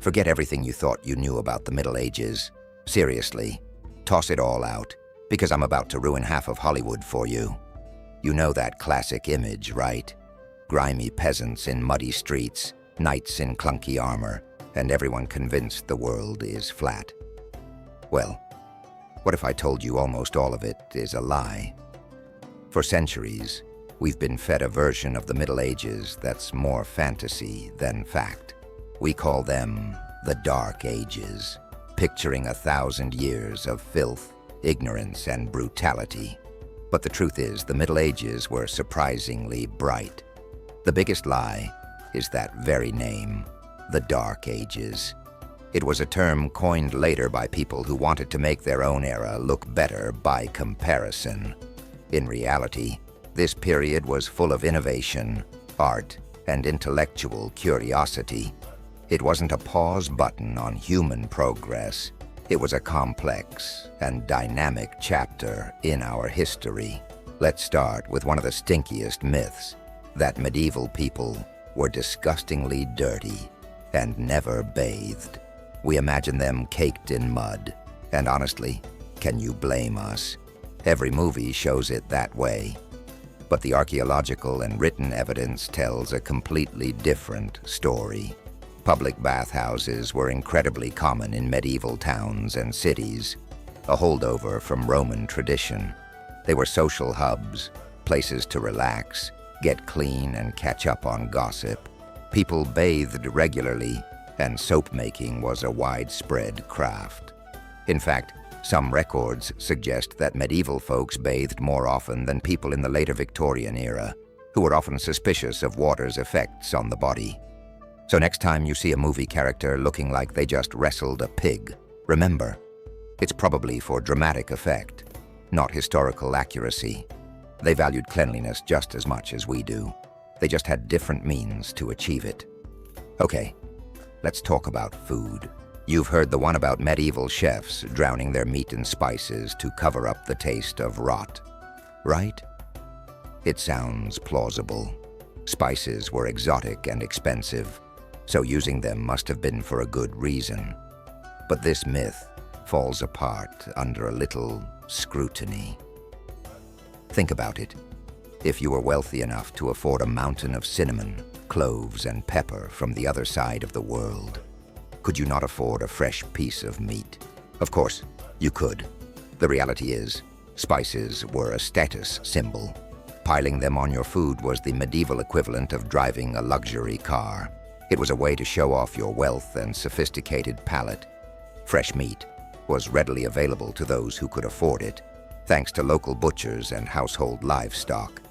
Forget everything you thought you knew about the Middle Ages. Seriously, toss it all out, because I'm about to ruin half of Hollywood for you. You know that classic image, right? Grimy peasants in muddy streets, knights in clunky armor, and everyone convinced the world is flat. Well, what if I told you almost all of it is a lie? For centuries, we've been fed a version of the Middle Ages that's more fantasy than fact. We call them the Dark Ages, picturing 1,000 years of filth, ignorance, and brutality. But the truth is, the Middle Ages were surprisingly bright. The biggest lie is that very name, the Dark Ages. It was a term coined later by people who wanted to make their own era look better by comparison. In reality, this period was full of innovation, art, and intellectual curiosity. It wasn't a pause button on human progress. It was a complex and dynamic chapter in our history. Let's start with one of the stinkiest myths, that medieval people were disgustingly dirty and never bathed. We imagine them caked in mud, and honestly, can you blame us? Every movie shows it that way. But the archaeological and written evidence tells a completely different story. Public bathhouses were incredibly common in medieval towns and cities, a holdover from Roman tradition. They were social hubs, places to relax, get clean, and catch up on gossip. People bathed regularly, and soap-making was a widespread craft. In fact, some records suggest that medieval folks bathed more often than people in the later Victorian era, who were often suspicious of water's effects on the body. So next time you see a movie character looking like they just wrestled a pig, remember, it's probably for dramatic effect, not historical accuracy. They valued cleanliness just as much as we do. They just had different means to achieve it. Okay, let's talk about food. You've heard the one about medieval chefs drowning their meat in spices to cover up the taste of rot, right? It sounds plausible. Spices were exotic and expensive, so using them must have been for a good reason. But this myth falls apart under a little scrutiny. Think about it. If you were wealthy enough to afford a mountain of cinnamon, cloves, and pepper from the other side of the world, could you not afford a fresh piece of meat? Of course, you could. The reality is, spices were a status symbol. Piling them on your food was the medieval equivalent of driving a luxury car. It was a way to show off your wealth and sophisticated palate. Fresh meat was readily available to those who could afford it, thanks to local butchers and household livestock.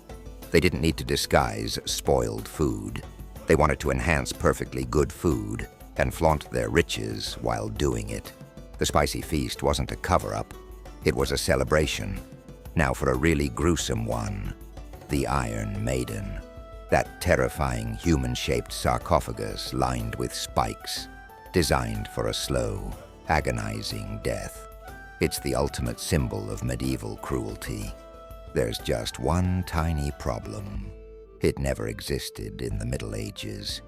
They didn't need to disguise spoiled food. They wanted to enhance perfectly good food and flaunt their riches while doing it. The spicy feast wasn't a cover-up, it was a celebration. Now for a really gruesome one, the Iron Maiden. That terrifying human-shaped sarcophagus lined with spikes, designed for a slow, agonizing death. It's the ultimate symbol of medieval cruelty. There's just one tiny problem. It never existed in the Middle Ages.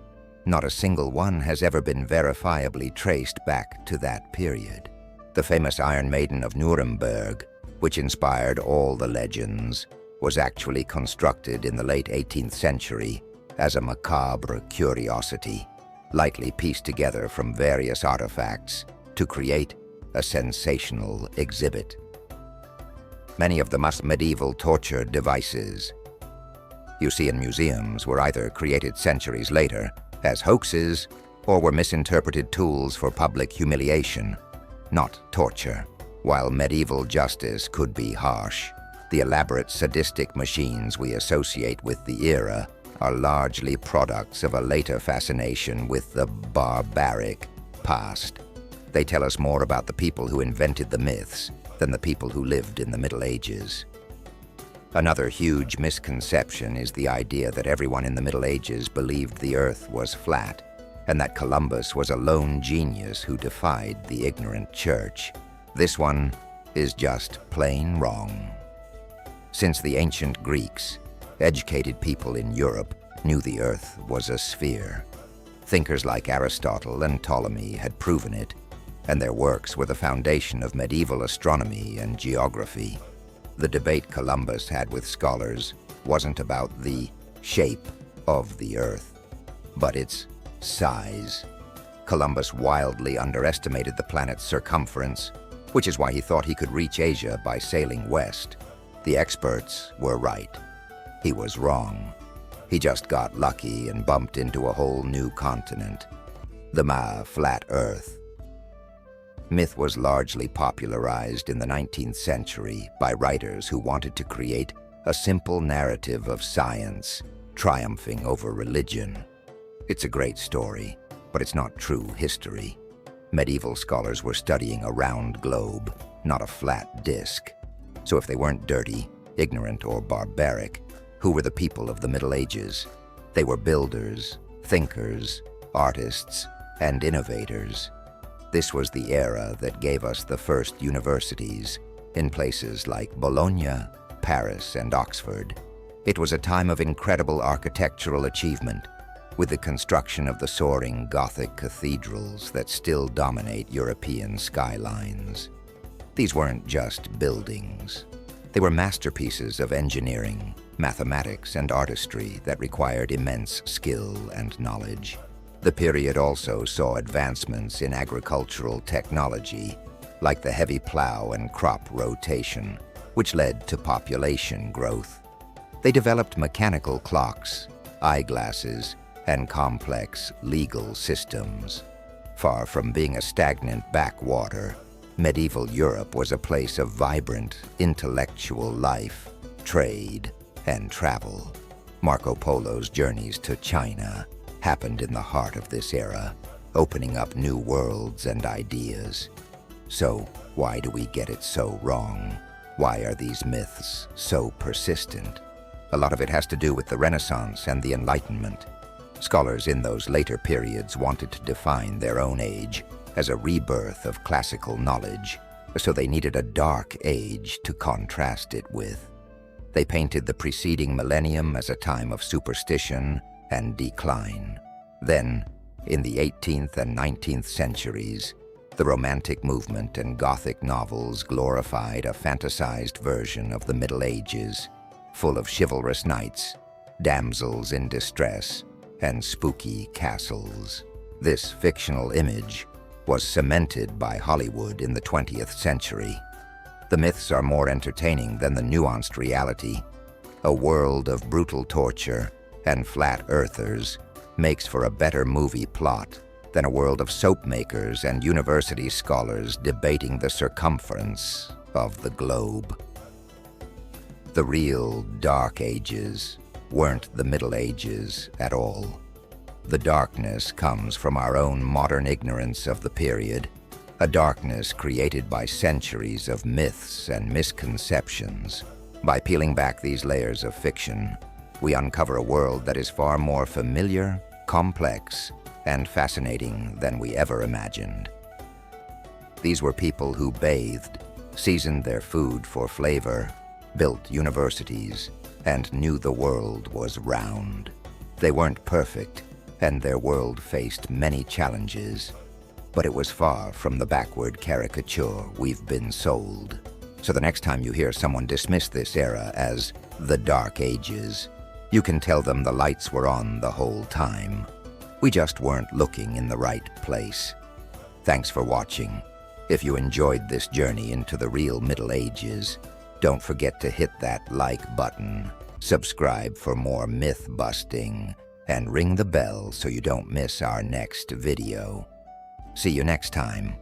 Not a single one has ever been verifiably traced back to that period. The famous Iron Maiden of Nuremberg, which inspired all the legends, was actually constructed in the late 18th century as a macabre curiosity, lightly pieced together from various artifacts to create a sensational exhibit. Many of the medieval torture devices you see in museums were either created centuries later as hoaxes or were misinterpreted tools for public humiliation, not torture. While medieval justice could be harsh, the elaborate sadistic machines we associate with the era are largely products of a later fascination with the barbaric past. They tell us more about the people who invented the myths than the people who lived in the Middle Ages. Another huge misconception is the idea that everyone in the Middle Ages believed the earth was flat, and that Columbus was a lone genius who defied the ignorant church. This one is just plain wrong. Since the ancient Greeks, educated people in Europe knew the earth was a sphere. Thinkers like Aristotle and Ptolemy had proven it, and their works were the foundation of medieval astronomy and geography. The debate Columbus had with scholars wasn't about the shape of the Earth, but its size. Columbus wildly underestimated the planet's circumference, which is why he thought he could reach Asia by sailing west. The experts were right. He was wrong. He just got lucky and bumped into a whole new continent, the flat Earth. Myth was largely popularized in the 19th century by writers who wanted to create a simple narrative of science triumphing over religion. It's a great story, but it's not true history. Medieval scholars were studying a round globe, not a flat disk. So if they weren't dirty, ignorant, or barbaric, who were the people of the Middle Ages? They were builders, thinkers, artists, and innovators. This was the era that gave us the first universities in places like Bologna, Paris, and Oxford. It was a time of incredible architectural achievement, with the construction of the soaring Gothic cathedrals that still dominate European skylines. These weren't just buildings. They were masterpieces of engineering, mathematics, and artistry that required immense skill and knowledge. The period also saw advancements in agricultural technology, like the heavy plow and crop rotation, which led to population growth. They developed mechanical clocks, eyeglasses, and complex legal systems. Far from being a stagnant backwater, medieval Europe was a place of vibrant intellectual life, trade, and travel. Marco Polo's journeys to China happened in the heart of this era, opening up new worlds and ideas. So, why do we get it so wrong? Why are these myths so persistent? A lot of it has to do with the Renaissance and the Enlightenment. Scholars in those later periods wanted to define their own age as a rebirth of classical knowledge, so they needed a dark age to contrast it with. They painted the preceding millennium as a time of superstition and decline. Then, in the 18th and 19th centuries, the Romantic movement and Gothic novels glorified a fantasized version of the Middle Ages, full of chivalrous knights, damsels in distress, and spooky castles. This fictional image was cemented by Hollywood in the 20th century. The myths are more entertaining than the nuanced reality. A world of brutal torture and flat earthers makes for a better movie plot than a world of soap makers and university scholars debating the circumference of the globe. The real Dark Ages weren't the Middle Ages at all. The darkness comes from our own modern ignorance of the period, a darkness created by centuries of myths and misconceptions. By peeling back these layers of fiction, we uncover a world that is far more familiar, complex, and fascinating than we ever imagined. These were people who bathed, seasoned their food for flavor, built universities, and knew the world was round. They weren't perfect, and their world faced many challenges, but it was far from the backward caricature we've been sold. So the next time you hear someone dismiss this era as the Dark Ages, you can tell them the lights were on the whole time. We just weren't looking in the right place. Thanks for watching. If you enjoyed this journey into the real Middle Ages, don't forget to hit that like button, subscribe for more myth busting, and ring the bell so you don't miss our next video. See you next time.